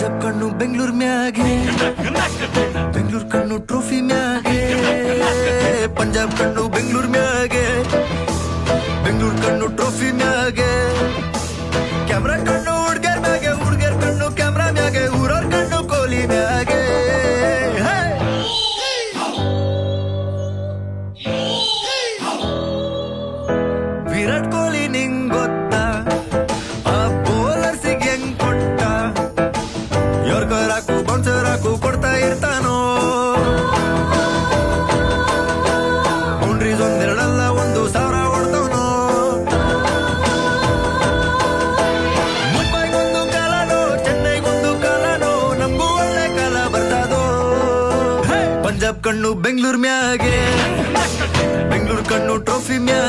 ಪಂಜಾಬ್ ಕಣ್ಣು ಬೆಂಗಳೂರು ಮ್ಯಾಗೆ, ಬೆಂಗಳೂರು ಕಣ್ಣು ಟ್ರೋಫಿ ಮ್ಯಾಗೆ. ಪಂಜಾಬ್ ಕಣ್ಣು ಬೆಂಗಳೂರು ಮ್ಯಾಗೆ, ಬೆಂಗಳೂರು ಕಣ್ಣು ಟ್ರೋಫಿ ಮ್ಯಾಗೆ. ಕ್ಯಾಮ್ರಾ ಕಣ್ಣು ಹುಡ್ಗರ್ ಮ್ಯಾಗೆ, ಹುಡ್ಗರ್ ಕಣ್ಣು ಕ್ಯಾಮ್ರಾ ಮ್ಯಾಗೆ. ಊರವ್ರ ಕಣ್ಣು ಕೋಹ್ಲಿ ಮ್ಯಾಗೆ. ವಿರಾಟ್ ಕೊಹ್ಲಿ ನಿಂಗ್ ಗೊತ್ತಾ, ಆ ಬೌಲರ್ಸಿಗೆ ಹೆಂಗ್ ಕೊಟ್ಟ. ಯೋರ್ಕರ್ ಹಾಕು ಬೌನ್ಸರ್ ಹಾಕು ಕೊಡ್ತಾ ಇರ್ತಾನೋ. ಬೌಂಡ್ರೀಸ್ ಒಂದೆರಡಲ್ಲ 1,000 ಹೊಡ್ತವನೋ. ಮುಂಬೈಗೊಂದು ಕಾಲನೋ, ಚೆನ್ನೈಗೊಂದು ಕಾಲನೋ, ನಮ್ಗೂ ಒಳ್ಳೆ ಕಾಲ ಬರ್ತದೋ. ಪಂಜಾಬ್ ಕಣ್ಣು ಬೆಂಗಳೂರು ಮ್ಯಾಗೆ, ಬೆಂಗಳೂರು ಕಣ್ಣು ಟ್ರೋಫಿ ಮ್ಯಾಗೆ.